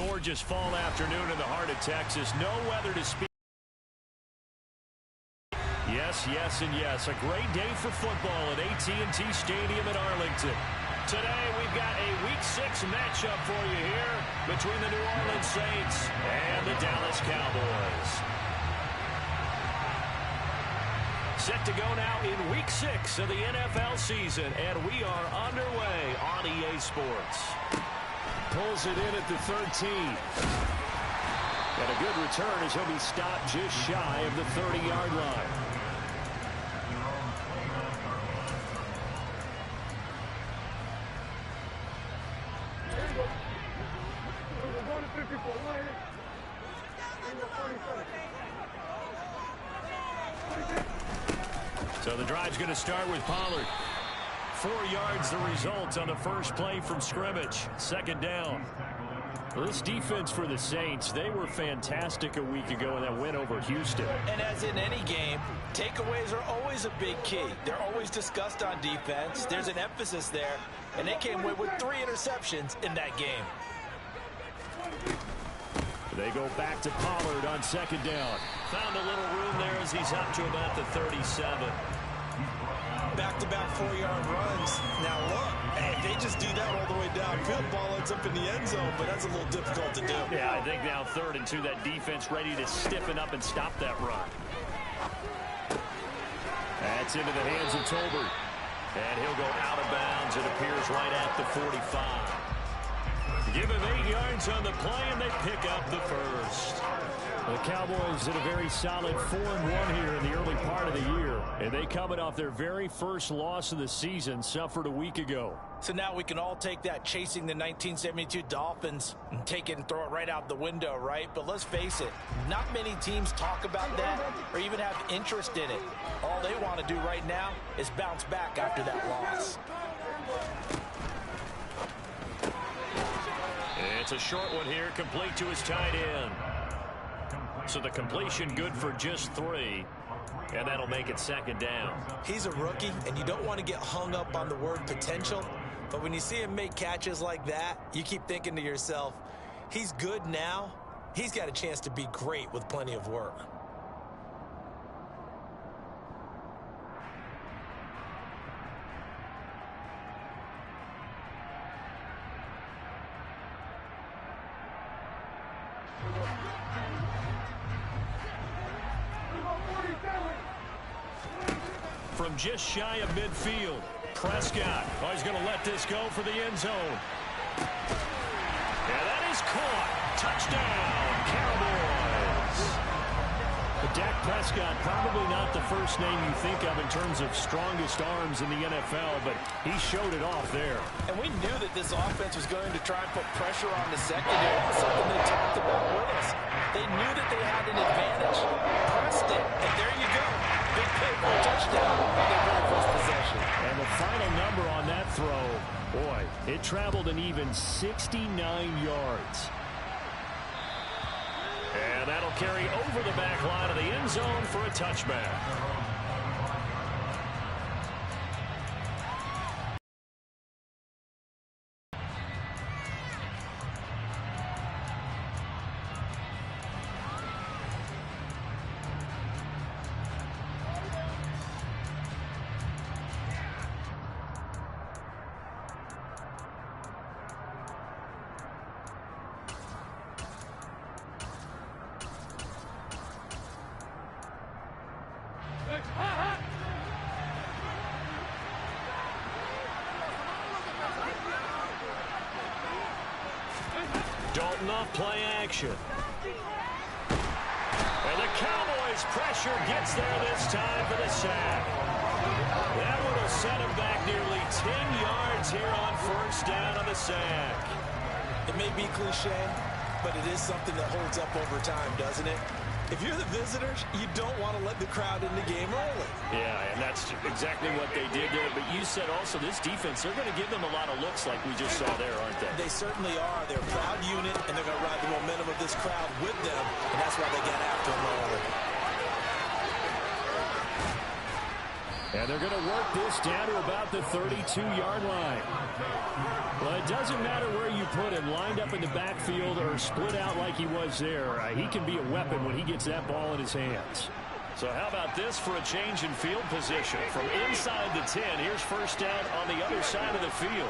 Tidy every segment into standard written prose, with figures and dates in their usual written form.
gorgeous fall afternoon in the heart of Texas. No weather to speak. Yes, yes, and yes. A great day for football at AT&T Stadium in Arlington. Today, we've got a Week 6 matchup for you here between the New Orleans Saints and the Dallas Cowboys. Set to go now in Week 6 of the NFL season, and we are underway on EA Sports. Pulls it in at the 13. And a good return as he'll be stopped just shy of the 30-yard line. So the drive's going to start with Pollard. 4 yards the result on the first play from scrimmage. Second down. Well, this defense for the Saints, they were fantastic a week ago in that win over Houston. And as in any game, takeaways are always a big key. They're always discussed on defense. There's an emphasis there, and they came away with 3 interceptions in that game. They go back to Pollard on second down. Found a little room there as he's up to about the 37. Back-to-back 4-yard runs. Now look, hey, if they just do that all the way downfield, ball ends up in the end zone, but that's a little difficult to do. Yeah, I think now 3rd and 2, that defense ready to stiffen up and stop that run. That's into the hands of Tolbert. And he'll go out of bounds. It appears right at the 45. Give him 8 yards on the play, and they pick up the first. The Cowboys did a very solid 4-1 here in the early part of the year. And they coming off their very first loss of the season, suffered a week ago. So now we can all take that chasing the 1972 Dolphins and take it and throw it right out the window, right? But let's face it, not many teams talk about that or even have interest in it. All they want to do right now is bounce back after that loss. It's a short one here, complete to his tight end. So the completion good for just 3, and that'll make it second down. He's a rookie, and you don't want to get hung up on the word potential, but when you see him make catches like that, you keep thinking to yourself, he's good now. He's got a chance to be great with plenty of work. From just shy of midfield, Prescott. Oh, he's going to let this go for the end zone. Yeah, that is caught. Touchdown, Cowboys. But Dak Prescott, probably not the first name you think of in terms of strongest arms in the NFL, but he showed it off there. And we knew that this offense was going to try and put pressure on the secondary. Something they talked about with us. They knew that they had an advantage. Pressed it, and there you go. Big play for a touchdown on their very first possession. And the final number on that throw, boy, it traveled an even 69 yards. And that'll carry over the back line of the end zone for a touchback. Dalton off play action. And the Cowboys pressure gets there this time for the sack. That would have set him back nearly 10 yards here on first down on the sack. It may be cliche, but it is something that holds up over time, doesn't it? If you're the visitors, you don't want to let the crowd in the game early. Yeah, and that's exactly what they did there. But you said also this defense, they're going to give them a lot of looks like we just saw there, aren't they? They certainly are. They're a proud unit, and they're going to ride the momentum of this crowd with them, and that's why they got after them early. And they're going to work this down to about the 32-yard line. Well, it doesn't matter where you put him, lined up in the backfield or split out like he was there. He can be a weapon when he gets that ball in his hands. So how about this for a change in field position? From inside the 10, here's first down on the other side of the field.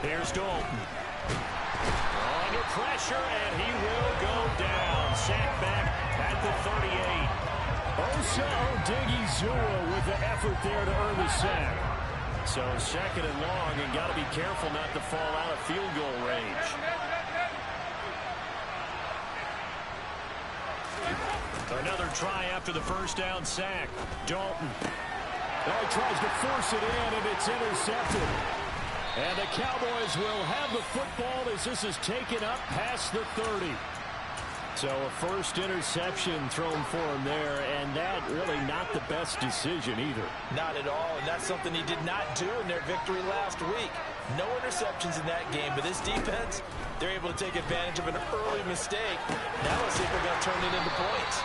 Here's Dalton. Under pressure, and he will go down. Sack back at the 38. Osa Odighizuwa with the effort there to earn the sack. So second and long, and got to be careful not to fall out of field goal range. Another try after the first down sack. Dalton. He tries to force it in, and it's intercepted. And the Cowboys will have the football as this is taken up past the 30. So a first interception thrown for him there, and that really not the best decision either. Not at all, and that's something he did not do in their victory last week. No interceptions in that game, but this defense, they're able to take advantage of an early mistake. Now let's see if they're going to turn it into points.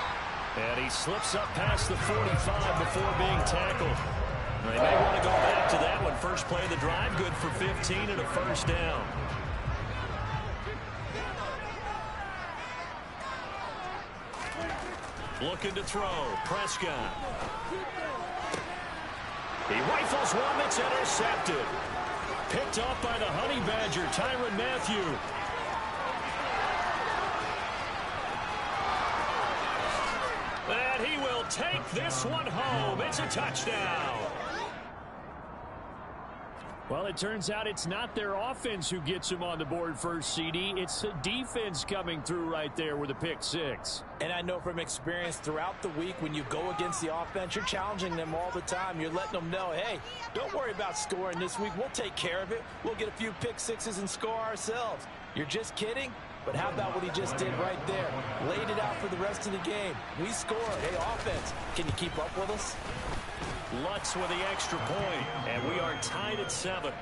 And he slips up past the 45 before being tackled. They may want to go back to that one. First play of the drive, good for 15 and a first down. Looking to throw. Prescott. He rifles one that's intercepted. Picked off by the Honey Badger, Tyrann Mathieu. And he will take this one home. It's a touchdown. Well, it turns out it's not their offense who gets him on the board first, CD. It's the defense coming through right there with a pick six. And I know from experience throughout the week, when you go against the offense, you're challenging them all the time. You're letting them know, hey, don't worry about scoring this week. We'll take care of it. We'll get a few pick sixes and score ourselves. You're just kidding? But how about what he just did right there? Laid it out for the rest of the game. We scored. Hey, offense, can you keep up with us? Lutz with the extra point, and we are tied at 7.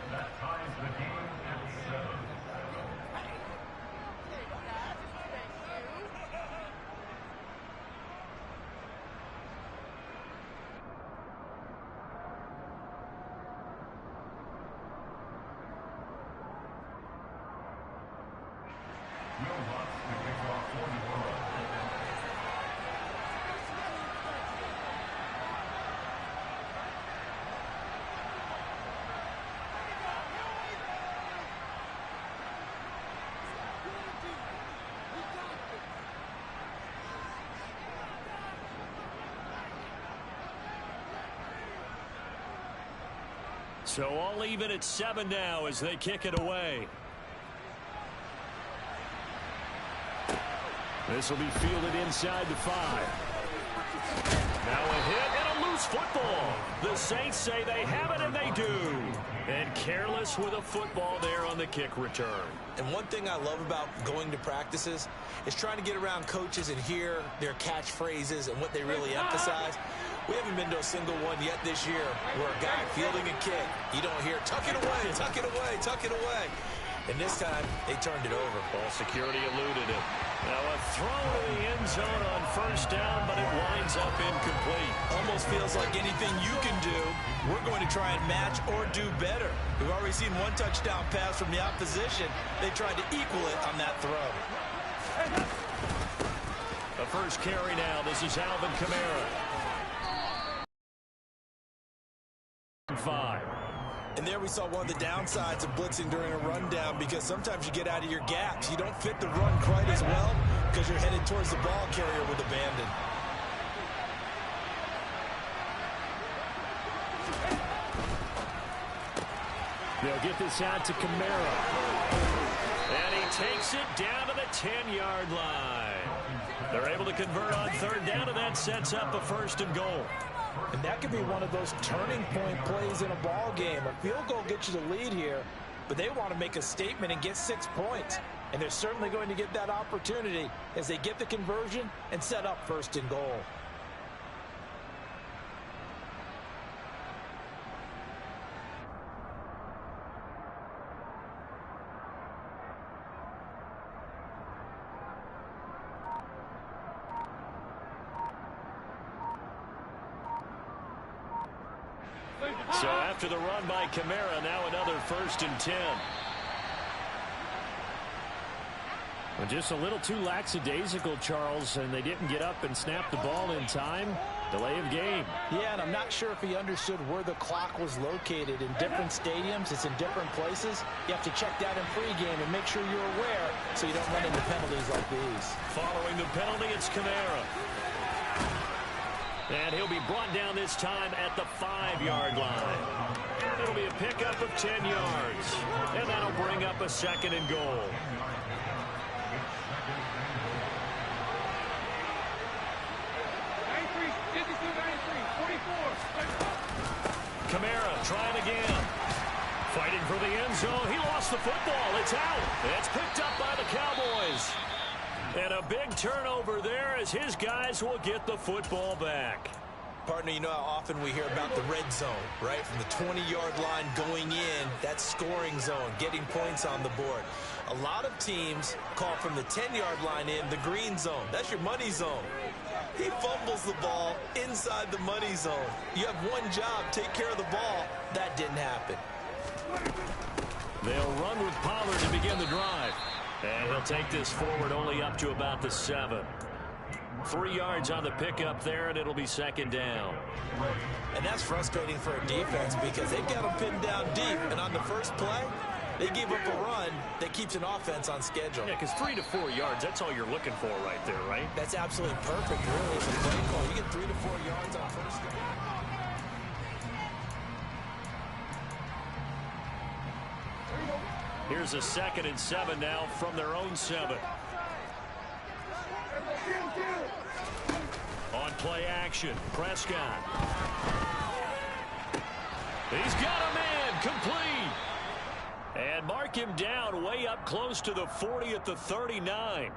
So all even at 7 now as they kick it away. This will be fielded inside the 5. Now a hit and a loose football. The Saints say they have it, and they do. And careless with a football there on the kick return. And one thing I love about going to practices is trying to get around coaches and hear their catchphrases and what they really emphasize. We haven't been to a single one yet this year where a guy fielding a kick, you don't hear, tuck it away, tuck it away, tuck it away. And this time, they turned it over. Ball security eluded it. Now a throw to the end zone on first down, but it winds up incomplete. Almost feels like anything you can do, we're going to try and match or do better. We've already seen one touchdown pass from the opposition. They tried to equal it on that throw. The first carry now. This is Alvin Kamara. 5. And there we saw one of the downsides of blitzing during a rundown, because sometimes you get out of your gaps. You don't fit the run quite as well because you're headed towards the ball carrier with abandon. They'll get this out to Kamara. And he takes it down to the 10-yard line. They're able to convert on third down, and that sets up a first and goal. And that could be one of those turning point plays in a ball game. A field goal gets you the lead here, but they want to make a statement and get 6 points. And they're certainly going to get that opportunity as they get the conversion and set up first and goal. So after the run by Kamara, now another 1st and 10. Well, just a little too lackadaisical, Charles, and they didn't get up and snap the ball in time. Delay of game. Yeah, and I'm not sure if he understood where the clock was located. In different stadiums, it's in different places. You have to check that in pregame and make sure you're aware so you don't run into penalties like these. Following the penalty, it's Kamara. And he'll be brought down this time at the 5-yard line. It'll be a pickup of 10 yards. And that'll bring up a 2nd and goal. Kamara trying again. Fighting for the end zone. He lost the football. It's out. It's picked up by the Cowboys. And a big turnover there as his guys will get the football back. Partner, you know how often we hear about the red zone, right? From the 20-yard line going in, that scoring zone, getting points on the board. A lot of teams call from the 10-yard line in the green zone. That's your money zone. He fumbles the ball inside the money zone. You have one job, take care of the ball. That didn't happen. They'll run with Pollard to begin the drive. And he'll take this forward only up to about the 7. 3 yards on the pickup there, and it'll be 2nd down. And that's frustrating for a defense because they've got them pinned down deep. And on the first play, they gave up a run that keeps an offense on schedule. Yeah, because 3 to 4 yards, that's all you're looking for right there, right? That's absolutely perfect, really, as a play call. You get 3 to 4 yards on first down. Here's a 2nd and 7 now from their own 7. On play action, Prescott. He's got a man, complete. And mark him down way up close to the 40 at the 39.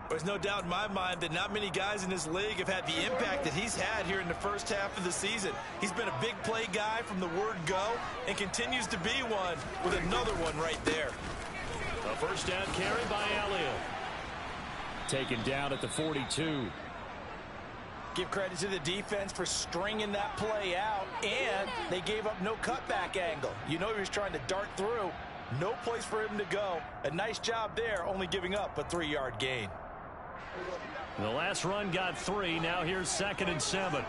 There's no doubt in my mind that not many guys in this league have had the impact that he's had here in the first half of the season. He's been a big play guy from the word go and continues to be one with another one right there. A first down carry by Elliott. Taken down at the 42. Give credit to the defense for stringing that play out, and they gave up no cutback angle. You know he was trying to dart through. No place for him to go. A nice job there, only giving up a 3-yard gain. The last run got 3. Now here's 2nd and 7.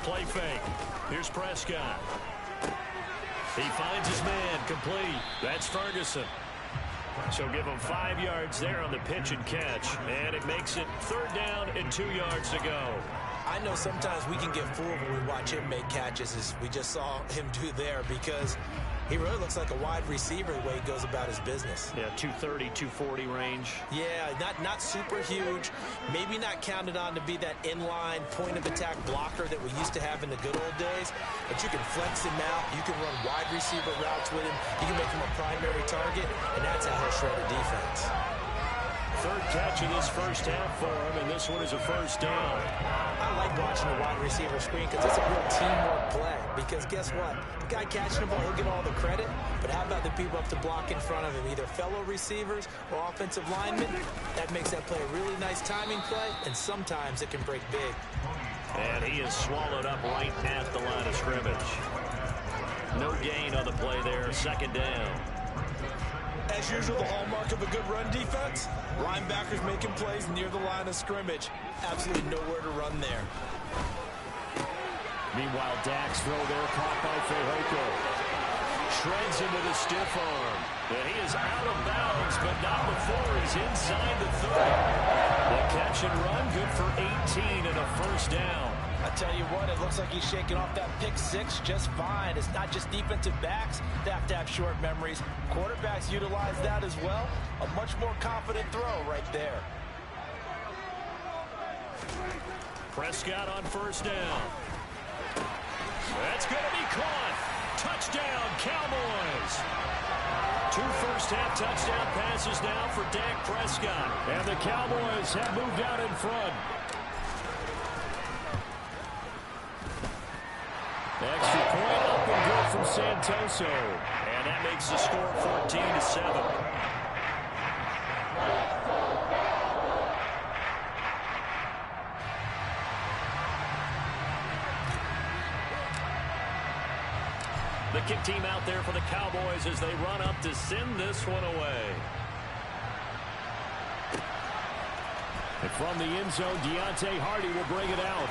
Play fake. Here's Prescott. He finds his man, complete. That's Ferguson. So give him 5 yards there on the pitch and catch. And it makes it 3rd down and 2 yards to go. I know sometimes we can get fooled when we watch him make catches, as we just saw him do there, because he really looks like a wide receiver the way he goes about his business. Yeah, 230, 240 range. Yeah, not super huge. Maybe not counted on to be that inline point-of-attack blocker that we used to have in the good old days. But you can flex him out. You can run wide receiver routes with him. You can make him a primary target, and that's how he'll shred a defense. 3rd catch of this first half for him, and this one is a first down. I like watching the wide receiver screen because it's a real teamwork play. Because guess what? The guy catching the ball, he'll get all the credit. But how about the people up to block in front of him, either fellow receivers or offensive linemen? That makes that play a really nice timing play, and sometimes it can break big. And he is swallowed up right at the line of scrimmage. No gain on the play there, 2nd down. As usual, the hallmark of a good run defense, linebackers making plays near the line of scrimmage. Absolutely nowhere to run there. Meanwhile, Dak's throw there caught by Fehoko. Shreds into the stiff arm. And he is out of bounds, but not before he's inside the 30. The catch and run, good for 18 and a first down. I tell you what, it looks like he's shaking off that pick 6 just fine. It's not just defensive backs that have to have short memories. Quarterbacks utilize that as well. A much more confident throw right there. Prescott on first down. That's going to be caught. Touchdown, Cowboys. 2 first-half touchdown passes now for Dak Prescott. And the Cowboys have moved out in front. Extra point up and good from Santoso. And that makes the score 14-7. The kick team out there for the Cowboys as they run up to send this one away. And from the end zone, Deontay Hardy will bring it out.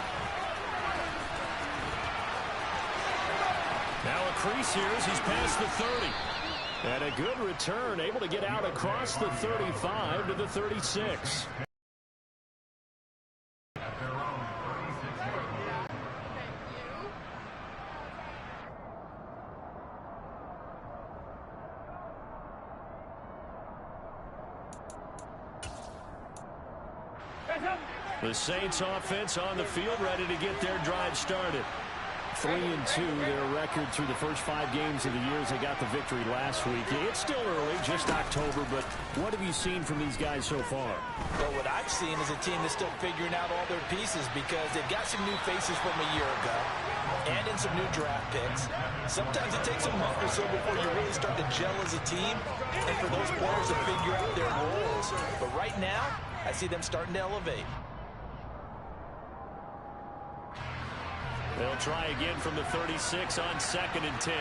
Now a crease here as he's past the 30. And a good return, able to get out across the 35 to the 36. The Saints offense on the field, ready to get their drive started. 3-2, their record through the first 5 games of the year as they got the victory last week. It's still early, just October, but what have you seen from these guys so far? Well, what I've seen is a team that's still figuring out all their pieces because they've got some new faces from a year ago and in some new draft picks. Sometimes it takes a month or so before you really start to gel as a team and for those players to figure out their roles. But right now, I see them starting to elevate. They'll try again from the 36 on 2nd and 10.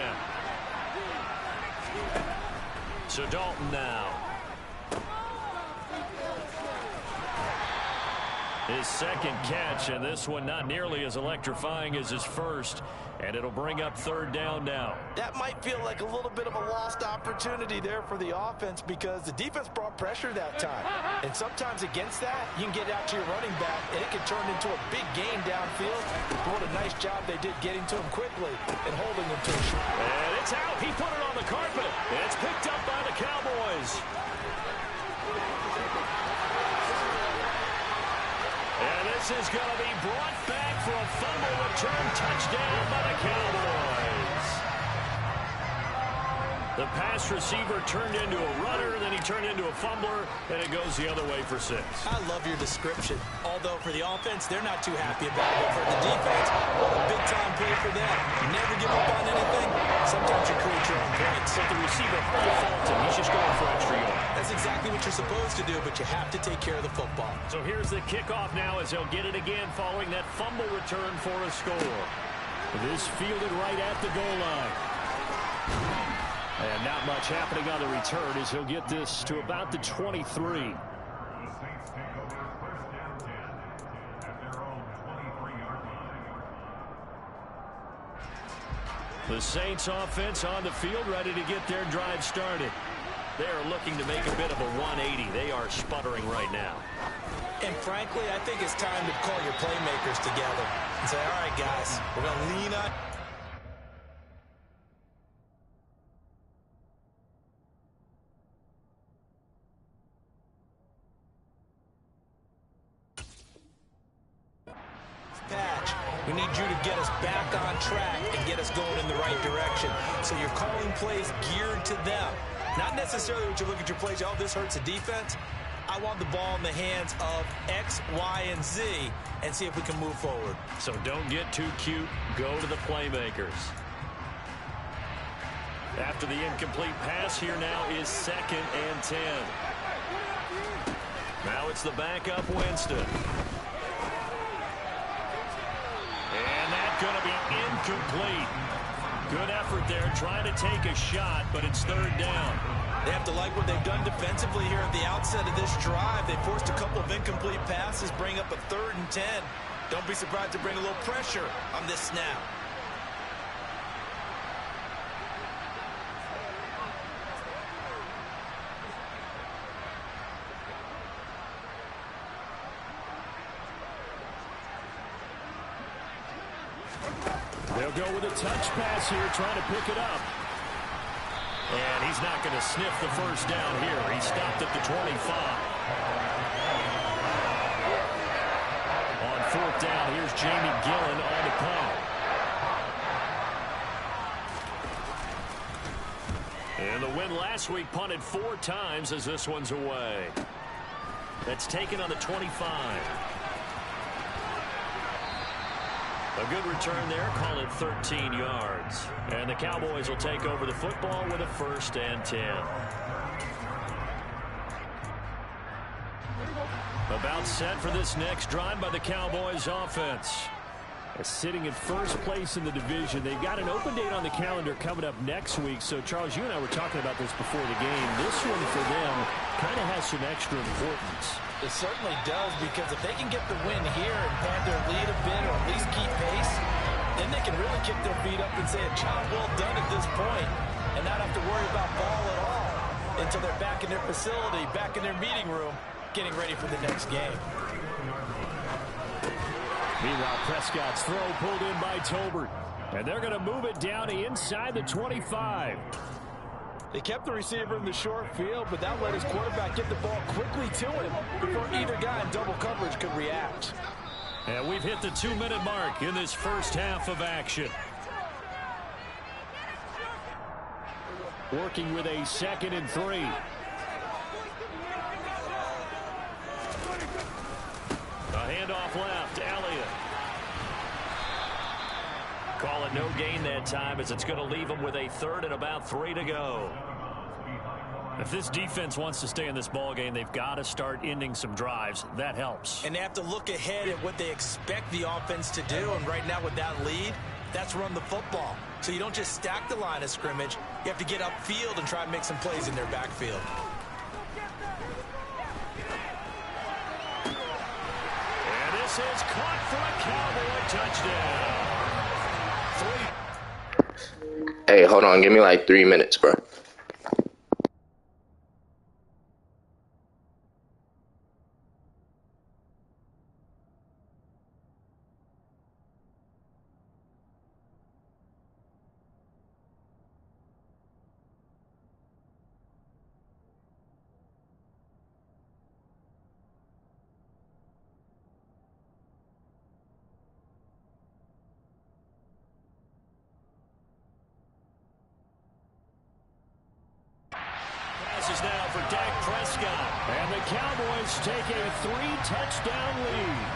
So Dalton now. His second catch, and this one not nearly as electrifying as his first. And it'll bring up 3rd down now. That might feel like a little bit of a lost opportunity there for the offense because the defense brought pressure that time. And sometimes against that, you can get out to your running back, and it can turn into a big gain downfield. What a nice job they did getting to him quickly and holding him to a shot. And it's out. He put it on the carpet. It's picked up by the Cowboys. And this is going to be brought back for a fumble return touchdown by the Cowboys. The pass receiver turned into a runner, then he turned into a fumbler, and it goes the other way for 6. I love your description. Although for the offense, they're not too happy about it. But for the defense, what a big-time play for them. You never give up on anything. Sometimes you create your own points. But the receiver hardly faults him. He's just going for extra yards. That's exactly what you're supposed to do, but you have to take care of the football. So here's the kickoff now as they'll get it again following that fumble return for a score. This fielded right at the goal line. And not much happening on the return as he'll get this to about the 23. The Saints offense on the field ready to get their drive started. They are looking to make a bit of a 180. They are sputtering right now. And frankly, I think it's time to call your playmakers together and say, all right, guys, we're going to lean on. Patch, we need you to get us back on track and get us going in the right direction. So you're calling plays geared to them. Not necessarily what you look at your plays, oh, this hurts the defense. I want the ball in the hands of X, Y, and Z and see if we can move forward. So don't get too cute. Go to the playmakers. After the incomplete pass, here now is 2nd and 10. Now it's the backup Winston. And that's going to be incomplete. Good effort there, trying to take a shot, but it's 3rd down. They have to like what they've done defensively here at the outset of this drive. They forced a couple of incomplete passes, bring up a 3rd and 10. Don't be surprised to bring a little pressure on this snap. They'll go with a touch pass here, trying to pick it up. And he's not going to sniff the first down here. He stopped at the 25. On 4th down, here's Jamie Gillen on the punt. And the win last week punted 4 times as this one's away. That's taken on the 25. A good return there, call it 13 yards. And the Cowboys will take over the football with a 1st and 10. About set for this next drive by the Cowboys offense. Sitting in first place in the division. They've got an open date on the calendar coming up next week. So, Charles, you and I were talking about this before the game. This one for them kind of has some extra importance. It certainly does, because if they can get the win here and pad their lead a bit or at least keep pace, then they can really kick their feet up and say a job well done at this point and not have to worry about ball at all until they're back in their facility, back in their meeting room, getting ready for the next game. Meanwhile, Prescott's throw pulled in by Tolbert. And they're going to move it down to inside the 25. They kept the receiver in the short field, but that let his quarterback get the ball quickly to him before either guy in double coverage could react. And we've hit the 2-minute mark in this first half of action. Working with a 2nd and 3. A handoff left, Elliott. Call it no gain that time, as it's going to leave them with a 3rd and about 3 to go. If this defense wants to stay in this ball game, they've got to start ending some drives. That helps. And they have to look ahead at what they expect the offense to do. And right now with that lead, that's run the football. So you don't just stack the line of scrimmage. You have to get upfield and try and make some plays in their backfield. And this is caught for a Cowboy touchdown. Hey, hold on. Give me like 3 minutes, bro. This is now for Dak Prescott. And the Cowboys take a 3-touchdown lead.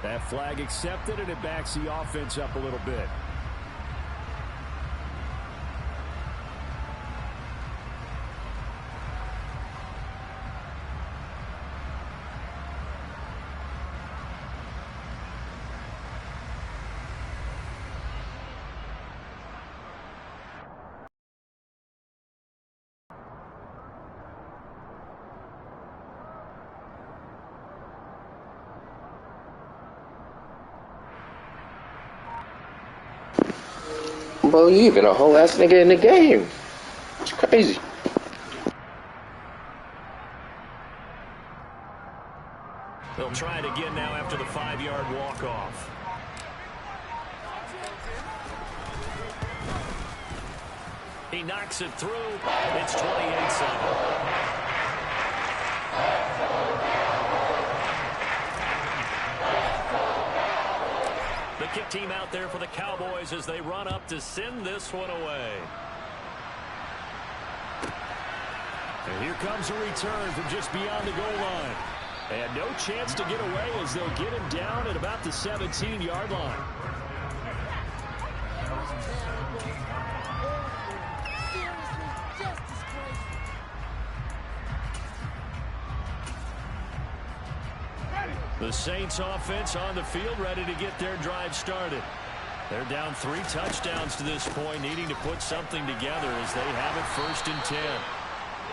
That flag accepted, and it backs the offense up a little bit. Believing a whole ass nigga in the game. It's crazy. They'll try it again now after the 5-yard walk-off. He knocks it through. It's 28-7. The kick team out there for the Cowboys as they run up to send this one away. And here comes a return from just beyond the goal line. And no chance to get away as they'll get him down at about the 17-yard line. The Saints offense on the field, ready to get their drive started. They're down 3 touchdowns to this point, needing to put something together as they have it 1st and 10.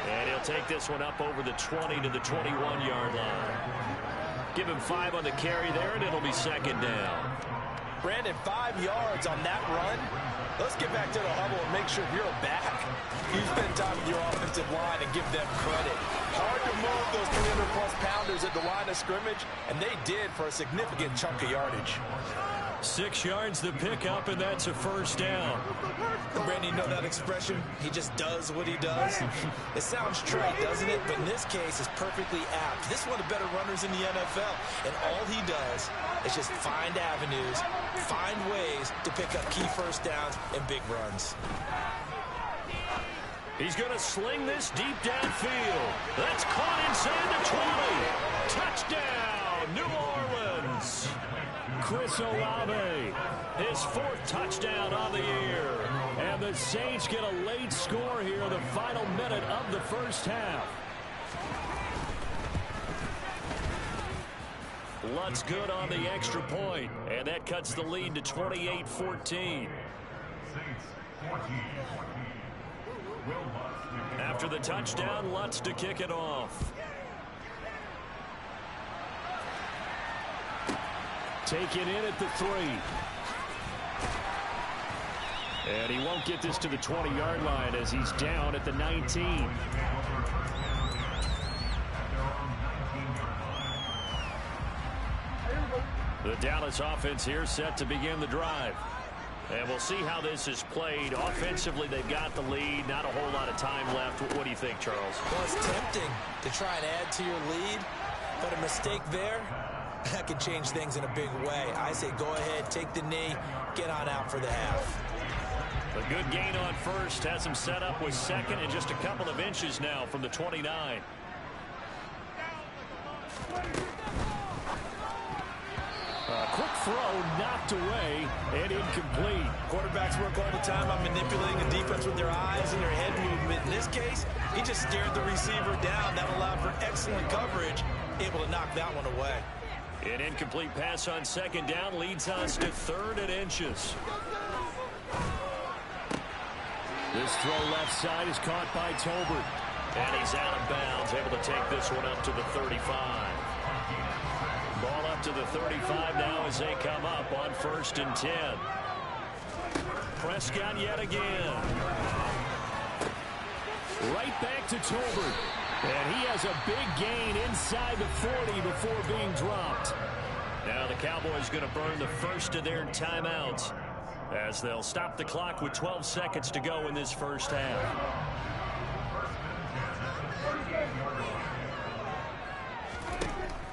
And he'll take this one up over the 20 to the 21-yard line. Give him 5 on the carry there, and it'll be 2nd down. Brandon, 5 yards on that run. Let's get back to the huddle and make sure you're back. You spend time with your offensive line and give them credit. Hard to more of those 300-plus pounders at the line of scrimmage, and they did for a significant chunk of yardage. 6 yards the pickup, and that's a first down. Brandon, you know that expression? He just does what he does. It sounds trite, doesn't it? But in this case, it's perfectly apt. This is one of the better runners in the NFL, and all he does is just find avenues, find ways to pick up key first downs and big runs. He's going to sling this deep downfield. That's caught inside the 20. Touchdown, New Orleans. Chris Olave, his 4th touchdown on the year. And the Saints get a late score here, the final minute of the first half. Lutt's good on the extra point, and that cuts the lead to 28-14. After the touchdown, Lutz to kick it off. Take it in at the 3. And he won't get this to the 20-yard line as he's down at the 19. The Dallas offense here set to begin the drive. And we'll see how this is played. Offensively, they've got the lead. Not a whole lot of time left. What do you think, Charles? Well, it's tempting to try and add to your lead, but a mistake there, that can change things in a big way. I say go ahead, take the knee, get on out for the half. A good gain on first. Has him set up with second and just a couple of inches now from the 29. Quick throw knocked away and incomplete. Quarterbacks work all the time on manipulating the defense with their eyes and their head movement. In this case, he just stared the receiver down. That allowed for excellent coverage, able to knock that one away. An incomplete pass on second down leads us to 3rd and inches. This throw left side is caught by Tolbert. And he's out of bounds, able to take this one up to the 35. Ball up to the 35 now as they come up on 1st and 10. Prescott yet again. Right back to Tolbert. And he has a big gain inside the 40 before being dropped. Now the Cowboys going to burn the first of their timeouts as they'll stop the clock with 12 seconds to go in this first half.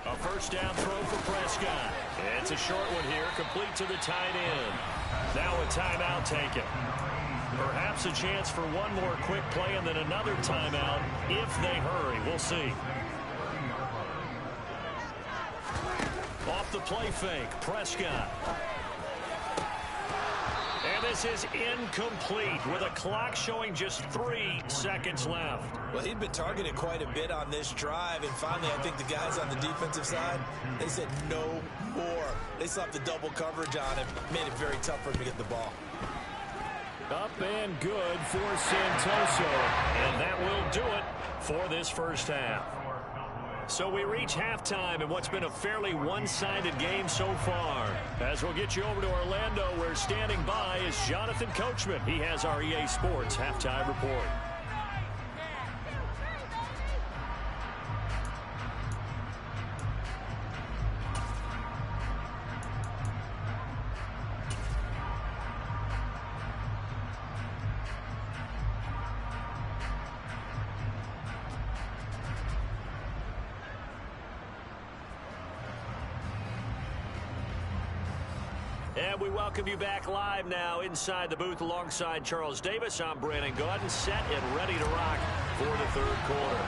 A first down throw for Prescott. It's a short one here, complete to the tight end. Now a timeout taken. Perhaps a chance for one more quick play and then another timeout if they hurry. We'll see. Off the play fake, Prescott. And this is incomplete with a clock showing just 3 seconds left. Well, he'd been targeted quite a bit on this drive, and finally I think the guys on the defensive side, they said no more. They slapped the double coverage on him, made it very tough for him to get the ball. Up and good for Santoso. And that will do it for this first half. So we reach halftime in what's been a fairly one-sided game so far. As we'll get you over to Orlando, where standing by is Jonathan Coachman. He has our EA Sports halftime report. And we welcome you back live now inside the booth alongside Charles Davis. I'm Brandon Gaudin, set and ready to rock for the third quarter.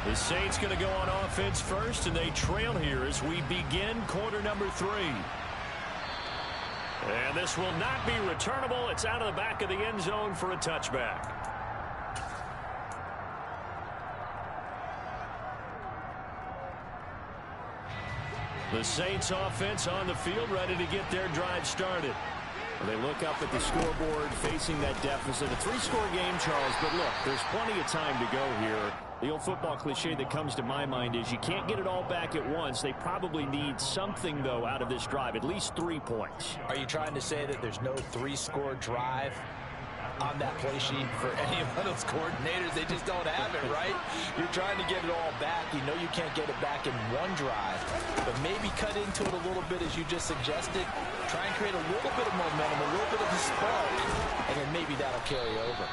The Saints going to go on offense first, and they trail here as we begin quarter number 3. And this will not be returnable. It's out of the back of the end zone for a touchback. The Saints offense on the field, ready to get their drive started. They look up at the scoreboard facing that deficit. A 3-score game, Charles, but look, there's plenty of time to go here. The old football cliche that comes to my mind is you can't get it all back at once. They probably need something, though, out of this drive, at least 3 points. Are you trying to say that there's no 3-score drive? on that play sheet for any of those coordinators. They just don't have it, right? You're trying to get it all back. You know you can't get it back in one drive, but maybe cut into it a little bit as you just suggested. Try and create a little bit of momentum, a little bit of a spark, and then maybe that'll carry over.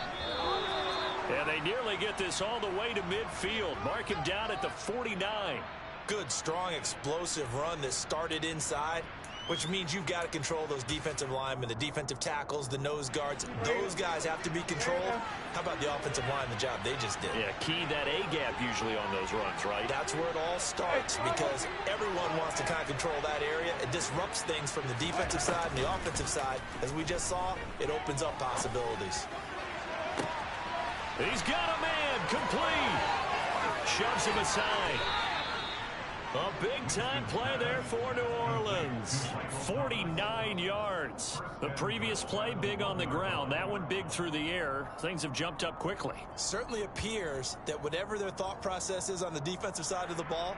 And they nearly get this all the way to midfield. Mark him down at the 49. Good, strong, explosive run that started inside, which means you've got to control those defensive linemen, the defensive tackles, the nose guards. Those guys have to be controlled. How about the offensive line, the job they just did? Yeah, key that A-gap usually on those runs, right? That's where it all starts, because everyone wants to kind of control that area. It disrupts things from the defensive side and the offensive side. As we just saw, it opens up possibilities. He's got a man, complete. Shoves him aside. A big-time play there for New Orleans. 49 yards. The previous play, big on the ground. That one big through the air. Things have jumped up quickly. Certainly appears that whatever their thought process is on the defensive side of the ball,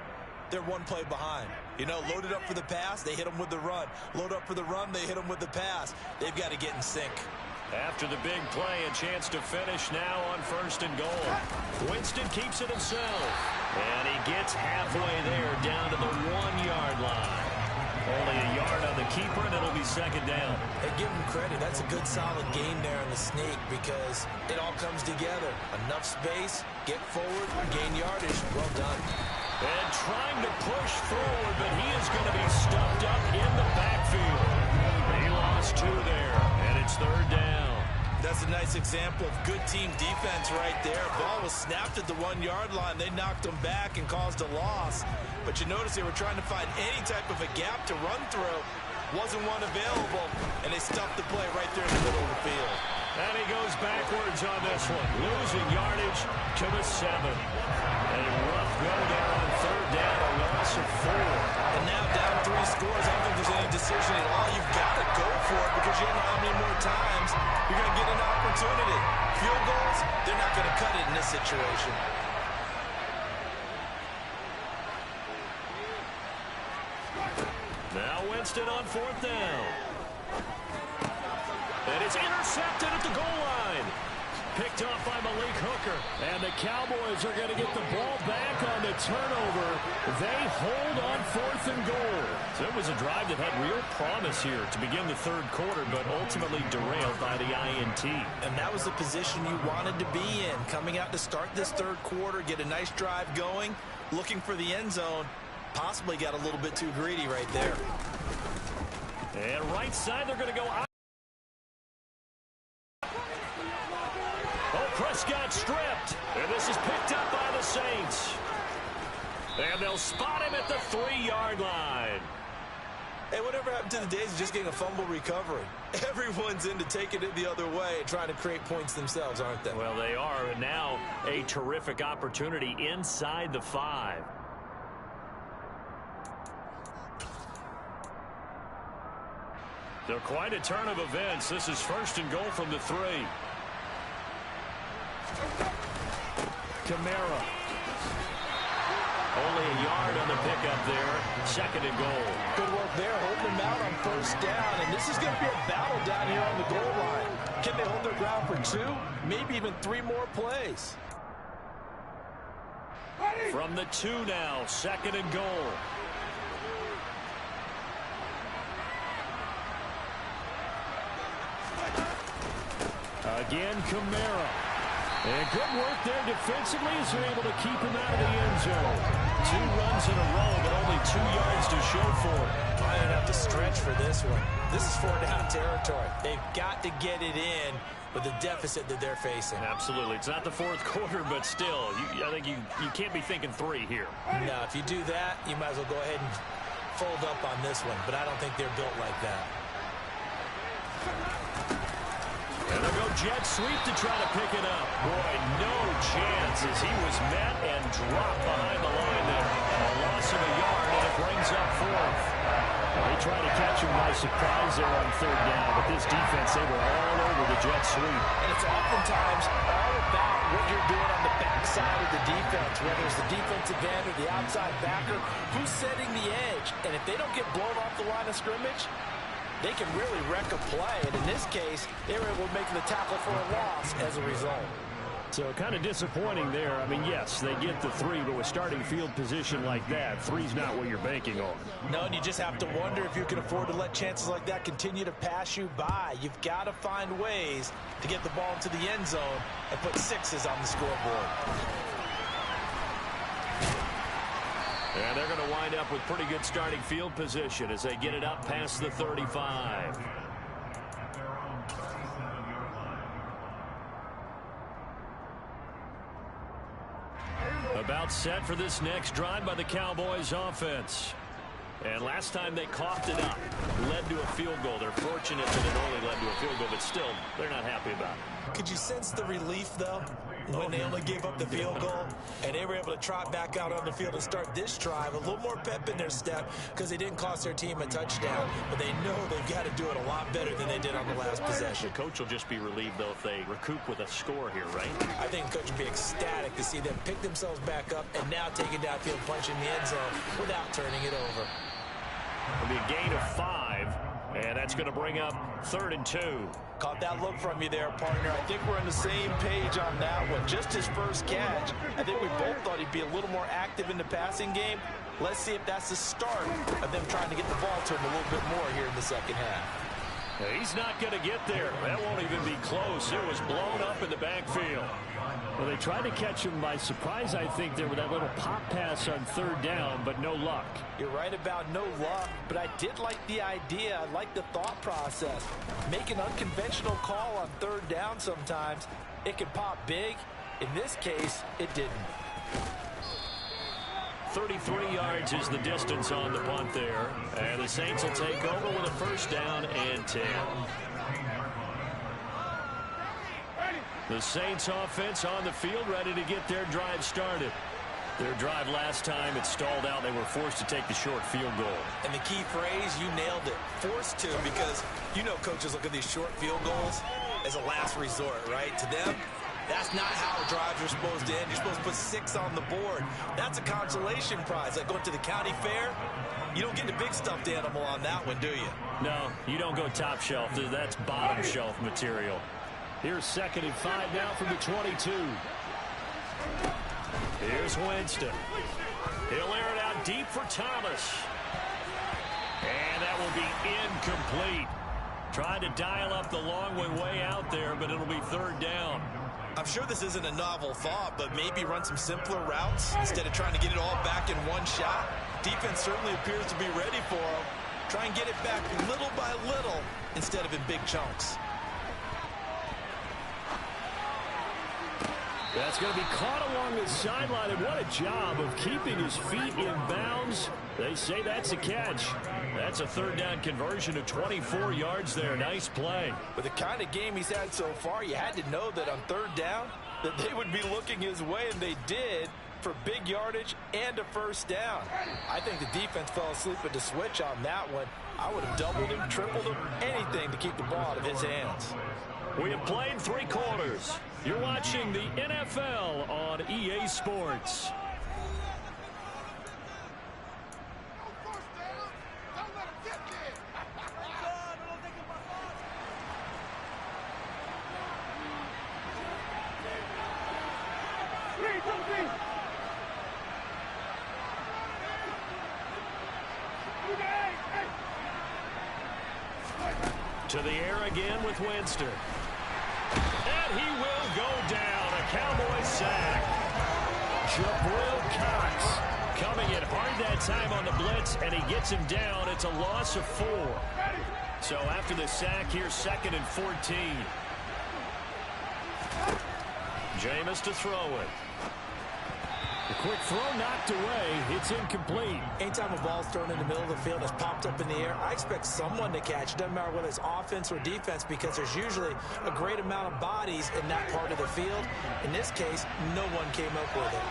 they're one play behind. You know, loaded up for the pass, they hit them with the run. Load up for the run, they hit them with the pass. They've got to get in sync. After the big play, a chance to finish now on 1st and goal. Winston keeps it himself. And he gets halfway there, down to the 1-yard line. Only a yard on the keeper, and it'll be 2nd down. Hey, give him credit. That's a good, solid game there on the sneak, because it all comes together. Enough space, get forward, gain yardage. Well done. And trying to push forward, but he is going to be stuffed up in the backfield. He lost 2 there, and it's 3rd down. That's a nice example of good team defense right there. Ball was snapped at the 1-yard line. They knocked him back and caused a loss. But you notice they were trying to find any type of a gap to run through. Wasn't one available, and they stuffed the play right there in the middle of the field. And he goes backwards on this one, losing yardage to the 7. A rough go there on 3rd down, a loss of 4. And now down 3 scores. I don't think there's any decision at all. You've got to go for it, because you don't know how many more times you're going to get an opportunity. Field goals, they're not going to cut it in this situation. Now Winston on 4th down. And it's intercepted at the goal line. Picked off by Malik Hooker. And the Cowboys are going to get the ball back on the turnover. They hold on 4th and goal. So it was a drive that had real promise here to begin the 3rd quarter, but ultimately derailed by the INT. And that was the position you wanted to be in. Coming out to start this 3rd quarter, get a nice drive going, looking for the end zone. Possibly got a little bit too greedy right there. And right side, they're going to go out. Oh, Prescott stripped. And this is picked up by the Saints. And they'll spot him at the 3-yard line. Hey, whatever happened to the days of just getting a fumble recovery? Everyone's into taking it the other way and trying to create points themselves, aren't they? Well, they are. And now a terrific opportunity inside the 5. So quite a turn of events. This is 1st and goal from the 3. Kamara. Only a yard on the pickup there. 2nd and goal. Good work there, holding them out on 1st down. And this is going to be a battle down here on the goal line. Can they hold their ground for 2, maybe even 3 more plays? From the 2 now, 2nd and goal. Again, Kamara. And good work there defensively as they're able to keep him out of the end zone. 2 runs in a row, but only 2 yards to show for it. I don't have to stretch for this one. This is 4-down territory. They've got to get it in with the deficit that they're facing. Absolutely. It's not the 4th quarter, but still, I think you can't be thinking 3 here. No, if you do that, you might as well go ahead and fold up on this one. But I don't think they're built like that. And they'll go jet sweep to try to pick it up. Boy, no chance as he was met and dropped behind the line there. A loss of a yard, and it brings up 4th. They tried to catch him by surprise there on 3rd down, but this defense, they were all over the jet sweep. And it's oftentimes all about what you're doing on the backside of the defense, whether it's the defensive end or the outside backer, who's setting the edge. And if they don't get blown off the line of scrimmage, they can really wreck a play. And in this case, they were able to make the tackle for a loss as a result. So kind of disappointing there. I mean, yes, they get the 3, but with starting field position like that, 3's not what you're banking on. No, and you just have to wonder if you can afford to let chances like that continue to pass you by. You've got to find ways to get the ball into the end zone and put 6s on the scoreboard. And they're going to wind up with pretty good starting field position as they get it up past the 35. About set for this next drive by the Cowboys offense. And last time they coughed it up, led to a field goal. They're fortunate that it only led to a field goal, but still, they're not happy about it. Could you sense the relief, though, when they only gave up the field goal and they were able to trot back out on the field and start this drive? A little more pep in their step because they didn't cost their team a touchdown, but they know they've got to do it a lot better than they did on the last possession. The coach will just be relieved, though, if they recoup with a score here, right? I think the coach will be ecstatic to see them pick themselves back up and now take it downfield, punch in the end zone without turning it over. It'll be a gain of 5, and that's going to bring up 3rd and 2. Caught that look from you there, partner. I think we're on the same page on that one. Just his first catch. I think we both thought he'd be a little more active in the passing game. Let's see if that's the start of them trying to get the ball to him a little bit more here in the second half. He's not going to get there. That won't even be close. It was blown up in the backfield. Well, they tried to catch him by surprise, I think, there with that little pop pass on 3rd down, but no luck. You're right about no luck, but I did like the idea. I like the thought process. Make an unconventional call on 3rd down sometimes. It can pop big. In this case, it didn't. 33 yards is the distance on the punt there. And the Saints will take over with a 1st down and 10. The Saints offense on the field ready to get their drive started. Their drive last time, it stalled out. They were forced to take the short field goal. And the key phrase, you nailed it. Forced to, because you know coaches look at these short field goals as a last resort, right? To them, that's not how drives are supposed to end. You're supposed to put 6 on the board. That's a consolation prize. Like going to the county fair, you don't get the big stuffed animal on that one, do you? No, you don't go top shelf. That's bottom shelf material. Here's 2nd and 5 now from the 22. Here's Winston. He'll air it out deep for Thomas. And that will be incomplete. Tried to dial up the long way out there, but it'll be 3rd down. I'm sure this isn't a novel thought, but maybe run some simpler routes instead of trying to get it all back in one shot. Defense certainly appears to be ready for him. Try and get it back little by little instead of in big chunks. That's going to be caught along the sideline, and what a job of keeping his feet in bounds. They say that's a catch. That's a 3rd down conversion of 24 yards there. Nice play. With the kind of game he's had so far, you had to know that on 3rd down that they would be looking his way, and they did, for big yardage and a 1st down. I think the defense fell asleep at the switch on that one. I would have doubled him, tripled him, anything to keep the ball out of his hands. We have played 3 quarters. You're watching the NFL on EA Sports. To the air again with Winston. And he will go down. A Cowboy sack. Jabril Cox coming in hard that time on the blitz, and he gets him down. It's a loss of 4. So after the sack, here's 2nd and 14. Jameis to throw it. The quick throw knocked away. It's incomplete. Anytime a ball's thrown in the middle of the field that's popped up in the air, I expect someone to catch. It doesn't matter whether it's offense or defense, because there's usually a great amount of bodies in that part of the field. In this case, no one came up with it.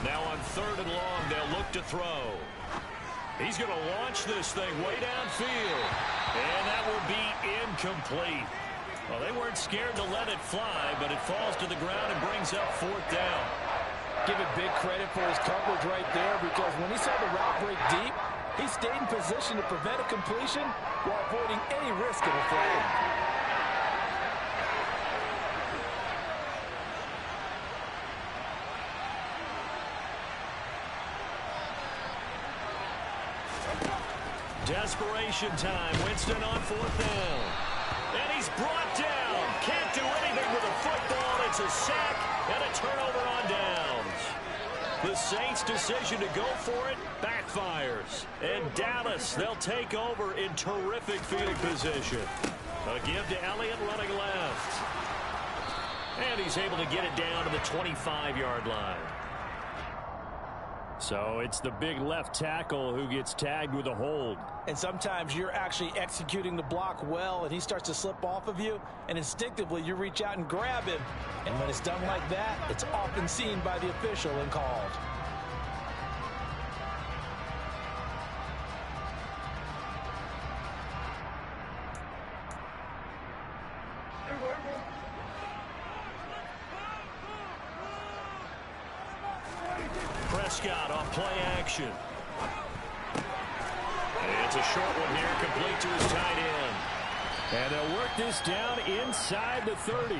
Now on 3rd and long, they'll look to throw. He's going to launch this thing way downfield. And that will be incomplete. Well, they weren't scared to let it fly, but it falls to the ground and brings up 4th down. Give it big credit for his coverage right there, because when he saw the route break deep, he stayed in position to prevent a completion while avoiding any risk of a flag. Desperation time. Winston on 4th down. And he's brought down. Can't do anything with a football. It's a sack and a turnover on downs. The Saints' decision to go for it backfires. And Dallas, they'll take over in terrific field position. A give to Elliott running left. And he's able to get it down to the 25-yard line. So it's the big left tackle who gets tagged with a hold. And sometimes you're actually executing the block well, and he starts to slip off of you, and instinctively you reach out and grab him. And when it's done like that, it's often seen by the official and called. Prescott on play action. And it's a short one here, complete to his tight end. And they'll work this down inside the 30.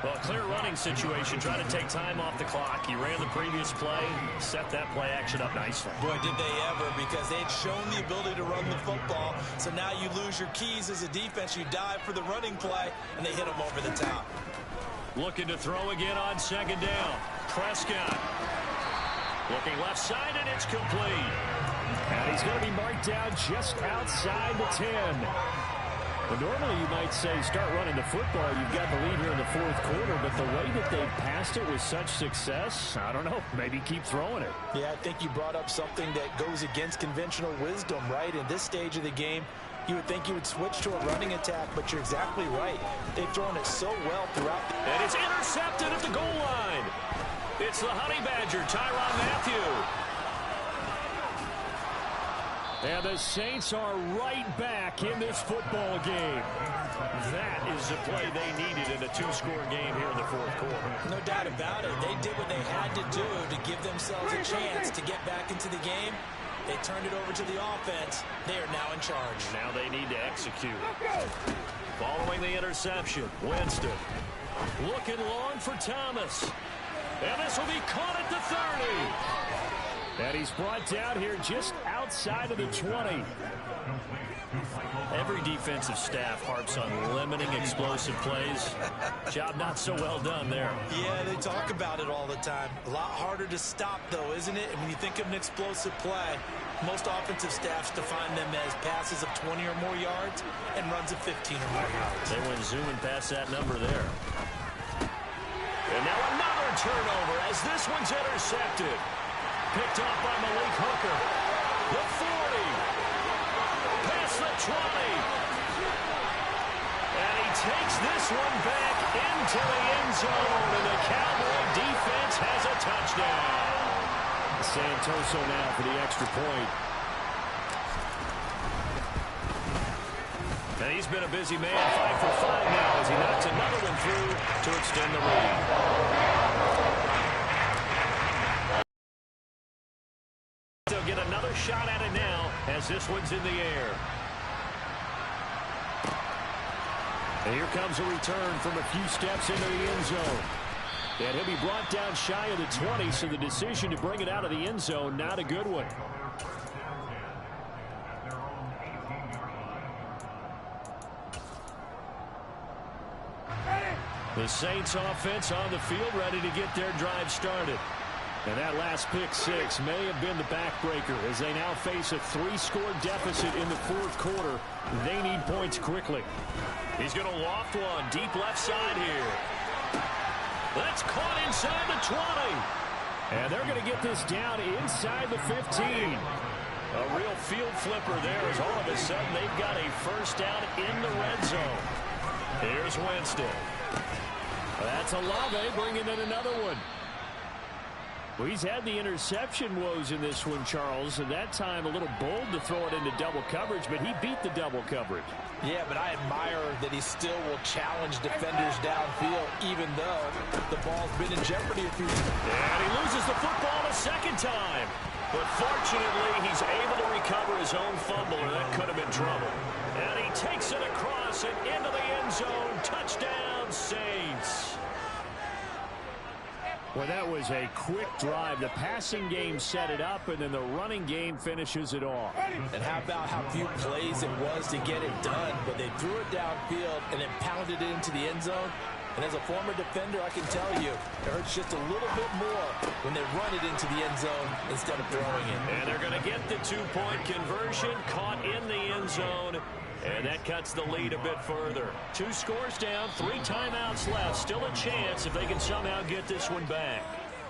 Well, clear running situation, trying to take time off the clock. He ran the previous play, set that play action up nicely. Boy, did they ever, because they'd shown the ability to run the football. So now you lose your keys as a defense. You dive for the running play, and they hit him over the top. Looking to throw again on 2nd down. Prescott. Looking left side, and it's complete. And he's going to be marked down just outside the 10. But normally you might say start running the football. You've got the lead here in the 4th quarter, but the way that they've passed it with such success, I don't know, maybe keep throwing it. Yeah, I think you brought up something that goes against conventional wisdom, right? In this stage of the game, you would think you would switch to a running attack, but you're exactly right. They've thrown it so well throughout. And it's intercepted at the goal line. It's the Honey Badger, Tyrann Mathieu. And the Saints are right back in this football game. That is the play they needed in a 2-score game here in the 4th quarter. No doubt about it. They did what they had to do to give themselves a chance to get back into the game. They turned it over to the offense. They are now in charge. Now they need to execute. Following the interception, Winston looking long for Thomas. And this will be caught at the 30. And he's brought down here just outside of the 20. Every defensive staff harps on limiting explosive plays. Job not so well done there. Yeah, they talk about it all the time. A lot harder to stop, though, isn't it? And when you think of an explosive play, most offensive staffs define them as passes of 20 or more yards and runs of 15 or more yards. They went zooming past that number there. And now another turnover as this one's intercepted. Picked off by Malik Hooker. The 40. Past the 20. And he takes this one back into the end zone. And the Cowboy defense has a touchdown. Santoso now for the extra point. And he's been a busy man, 5 for 5 now as he knocks another one through to extend the lead. They'll get another shot at it now as this one's in the air. And here comes a return from a few steps into the end zone. And he'll be brought down shy of the 20, so the decision to bring it out of the end zone, not a good one. The Saints offense on the field ready to get their drive started. And that last pick six may have been the backbreaker as they now face a 3-score deficit in the 4th quarter. They need points quickly. He's going to loft one deep left side here. That's caught inside the 20. And they're going to get this down inside the 15. A real field flipper there as all of a sudden they've got a first down in the red zone. Here's Winston. That's Olave bringing in another one. Well, he's had the interception woes in this one, Charles, and that time a little bold to throw it into double coverage, but he beat the double coverage. Yeah, but I admire that he still will challenge defenders downfield, even though the ball's been in jeopardy a few times. And he loses the football a second time. But fortunately, he's able to recover his own fumble, or that could have been trouble. And he takes it across and into the end zone. Touchdown, Saints. Well, that was a quick drive. The passing game set it up, and then the running game finishes it off. And how about how few plays it was to get it done, but they threw it downfield and then pounded it into the end zone. And as a former defender, I can tell you, it hurts just a little bit more when they run it into the end zone instead of throwing it. And they're going to get the 2-point conversion, caught in the end zone. And that cuts the lead a bit further. 2 scores down, 3 timeouts left. Still a chance if they can somehow get this one back.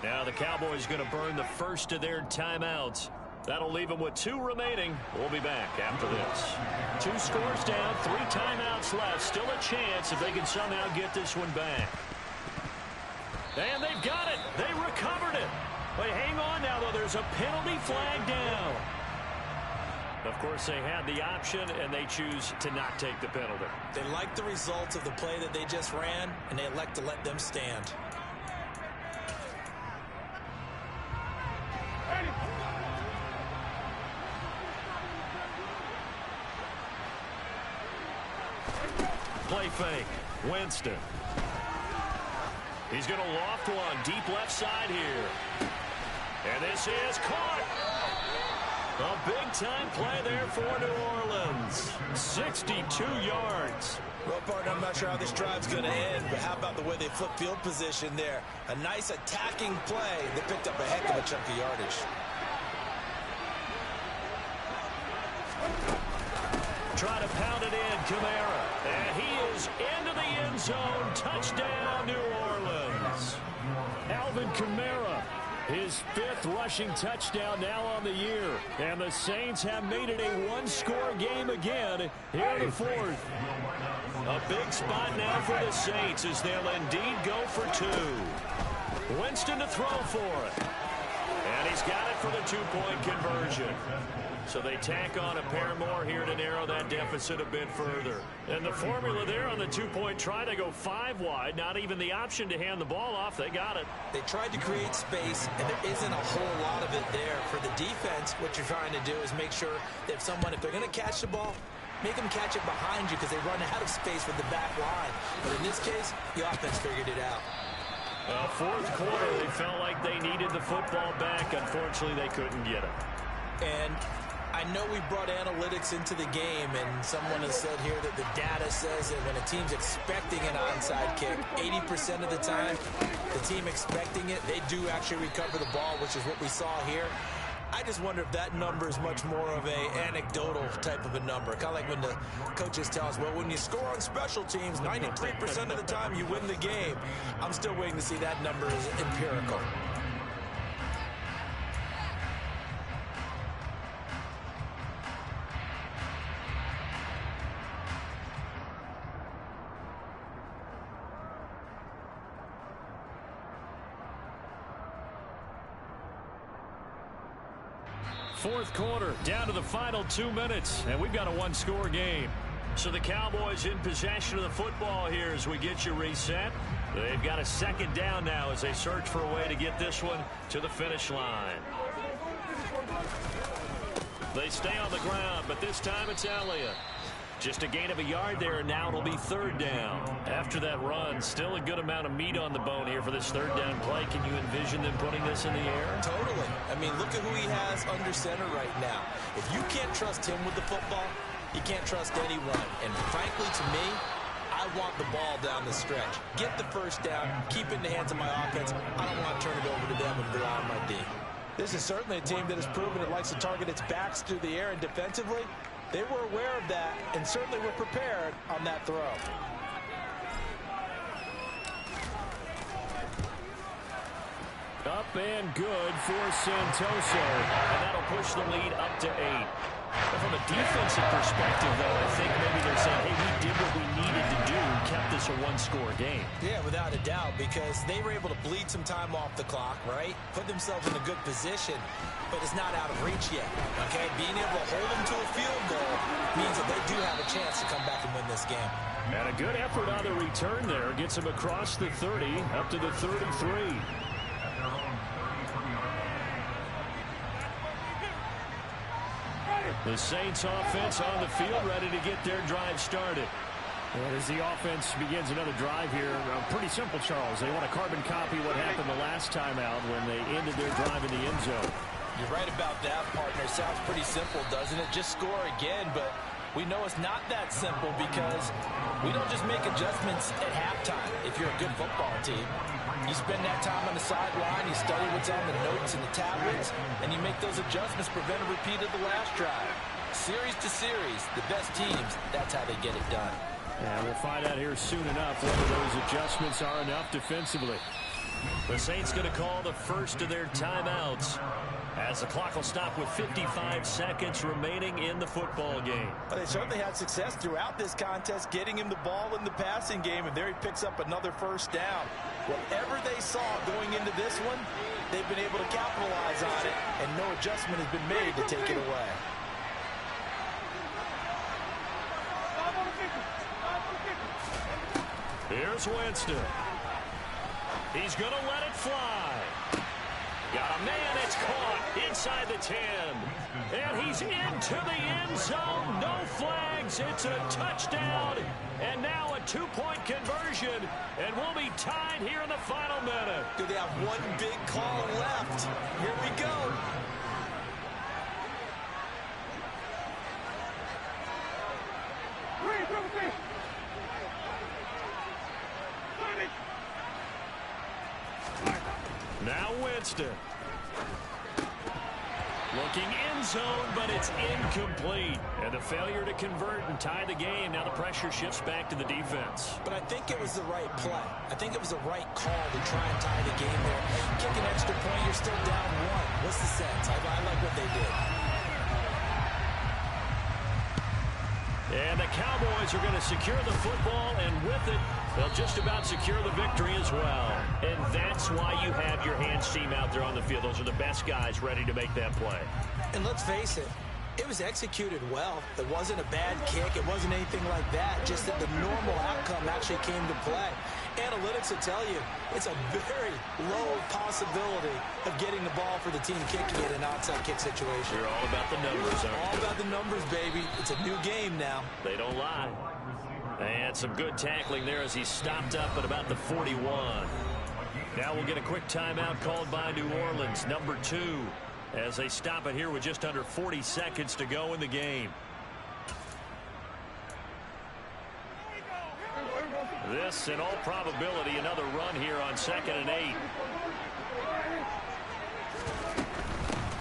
Now the Cowboys going to burn the first of their timeouts. That'll leave them with 2 remaining. We'll be back after this. 2 scores down, 3 timeouts left. Still a chance if they can somehow get this one back. And they've got it. They recovered it. But hang on now, though. There's a penalty flag down. Of course, they had the option, and they choose to not take the penalty. They like the results of the play that they just ran, and they elect to let them stand. Play fake. Winston. He's going to loft one. Deep left side here. And this is caught. A big-time play there for New Orleans. 62 yards. Well, partner, I'm not sure how this drive's going to end, but how about the way they flip field position there? A nice attacking play. They picked up a heck of a chunk of yardage. Try to pound it in, Kamara. And he is into the end zone. Touchdown, New Orleans. Alvin Kamara, his 5th rushing touchdown now on the year. And the Saints have made it a 1-score game again here in the 4th. A big spot now for the Saints as they'll indeed go for 2. Winston to throw for it. And he's got it for the 2-point conversion. So they tack on a pair more here to narrow that deficit a bit further. And the formula there on the 2-point try to go 5 wide. Not even the option to hand the ball off. They got it. They tried to create space, and there isn't a whole lot of it there. For the defense, what you're trying to do is make sure that if they're going to catch the ball, make them catch it behind you because they run out of space with the back line. But in this case, the offense figured it out. 4th quarter, they felt like they needed the football back. Unfortunately, they couldn't get it. And I know we brought analytics into the game, and someone has said here that the data says that when a team's expecting an onside kick, 80% of the time, the team expecting it, they do actually recover the ball, which is what we saw here. I just wonder if that number is much more of a anecdotal type of a number. Kind of like when the coaches tell us, well, when you score on special teams, 93% of the time you win the game. I'm still waiting to see that number is empirical. Fourth quarter, down to the final 2 minutes, and we've got a 1-score game. So the Cowboys in possession of the football here as we get you reset. They've got a 2nd down now as they search for a way to get this one to the finish line. They stay on the ground, but this time it's Elliott. Just a gain of a yard there, and now it'll be 3rd down. After that run, still a good amount of meat on the bone here for this 3rd down play. Can you envision them putting this in the air? Totally. I mean, look at who he has under center right now. If you can't trust him with the football, you can't trust anyone. And frankly, to me, I want the ball down the stretch. Get the 1st down, keep it in the hands of my offense. I don't want to turn it over to them and rely on my D. This is certainly a team that has proven it likes to target its backs through the air, and defensively, they were aware of that and certainly were prepared on that throw. Up and good for Santoso. And that'll push the lead up to 8. From from a defensive perspective, though, I think maybe they're saying, hey, we did what we needed to do, kept this a one-score game. Yeah, without a doubt, because they were able to bleed some time off the clock, right? Put themselves in a good position, but it's not out of reach yet, okay? Being able to hold them to a field goal means that they do have a chance to come back and win this game. And a good effort on the return there. Gets him across the 30, up to the 33. The Saints offense on the field, ready to get their drive started. And as the offense begins another drive here, pretty simple, Charles. They want to carbon copy what happened the last time out when they ended their drive in the end zone. You're right about that, partner. Sounds pretty simple, doesn't it? Just score again, but we know it's not that simple because we don't just make adjustments at halftime if you're a good football team. You spend that time on the sideline, you study what's on the notes and the tablets, and you make those adjustments, prevent a repeat of the last drive. Series to series, the best teams, that's how they get it done. And we'll find out here soon enough whether those adjustments are enough defensively. The Saints going to call the first of their timeouts as the clock will stop with 55 seconds remaining in the football game. But they certainly had success throughout this contest, getting him the ball in the passing game, and there he picks up another first down. Whatever they saw going into this one, they've been able to capitalize on it, and no adjustment has been made to take it away. Here's Winston. He's going to let it fly. Got a man that's caught inside the 10. And he's into the end zone. No flags. It's a touchdown. And now a two-point conversion. And we'll be tied here in the final minute. Do they have one big call left? Here we go. Now Winston. Looking end zone, but it's incomplete. And the failure to convert and tie the game. Now the pressure shifts back to the defense. But I think it was the right play. I think it was the right call to try and tie the game there. Kick an extra point, you're still down one. What's the sense? I like what they did. And the Cowboys are going to secure the football, and with it, they'll just about secure the victory as well. And that's why you have your hands team out there on the field. Those are the best guys ready to make that play. And let's face it, it was executed well. It wasn't a bad kick. It wasn't anything like that. Just that the normal outcome actually came to play. Analytics will tell you it's a very low possibility of getting the ball for the team kicking it in an onside kick situation. You're all about the numbers, aren't you? All about the numbers, baby. It's a new game now. They don't lie. And some good tackling there as he stopped up at about the 41. Now we'll get a quick timeout called by New Orleans, number 2, as they stop it here with just under 40 seconds to go in the game. This, in all probability, another run here on 2nd and 8.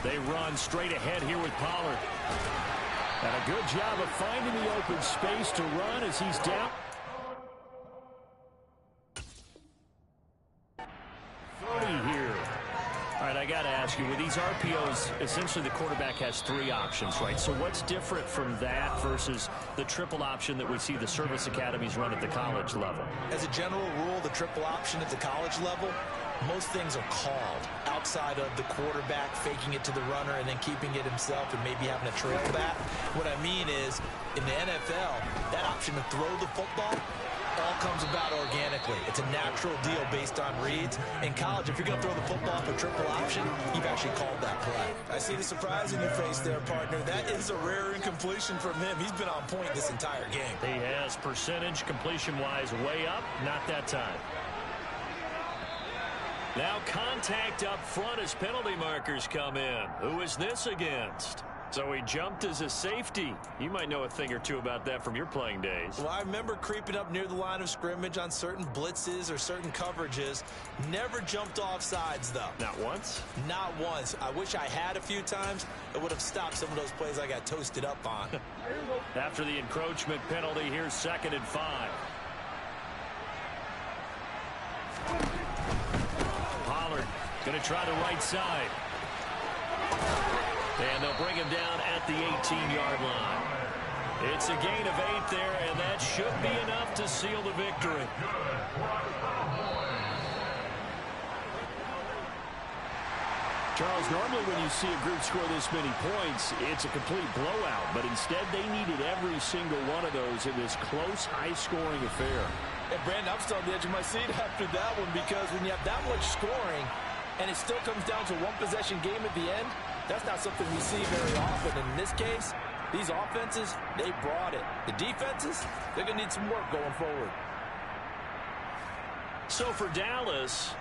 They run straight ahead here with Pollard. And a good job of finding the open space to run as he's down. 30 here. All right, I got to ask you, with these RPOs, essentially the quarterback has 3 options, right? So what's different from that versus the triple option that we see the service academies run at the college level? As a general rule, the triple option at the college level, most things are called outside of the quarterback faking it to the runner and then keeping it himself and maybe having a trail back. What I mean is, in the NFL, that option to throw the football all comes about organically. It's a natural deal based on reads. In college, if you're going to throw the football for triple option, you've actually called that play. I see the surprise in your face there, partner. That is a rare incompletion from him. He's been on point this entire game. He has percentage completion-wise way up. Not that time. Now contact up front as penalty markers come in. Who is this against? So he jumped as a safety. You might know a thing or two about that from your playing days. Well, I remember creeping up near the line of scrimmage on certain blitzes or certain coverages. Never jumped off sides, though. Not once? Not once. I wish I had a few times. It would have stopped some of those plays I got toasted up on. After the encroachment penalty, here's 2nd and 5. Pollard going to try the right side. And they'll bring him down at the 18-yard line. It's a gain of 8 there, and that should be enough to seal the victory. Charles, normally when you see a group score this many points, it's a complete blowout. But instead, they needed every single one of those in this close, high-scoring affair. And Brandon, I'm still on the edge of my seat after that one, because when you have that much scoring and it still comes down to one possession game at the end, that's not something we see very often. And in this case, these offenses, they brought it. The defenses, they're going to need some work going forward. So for Dallas,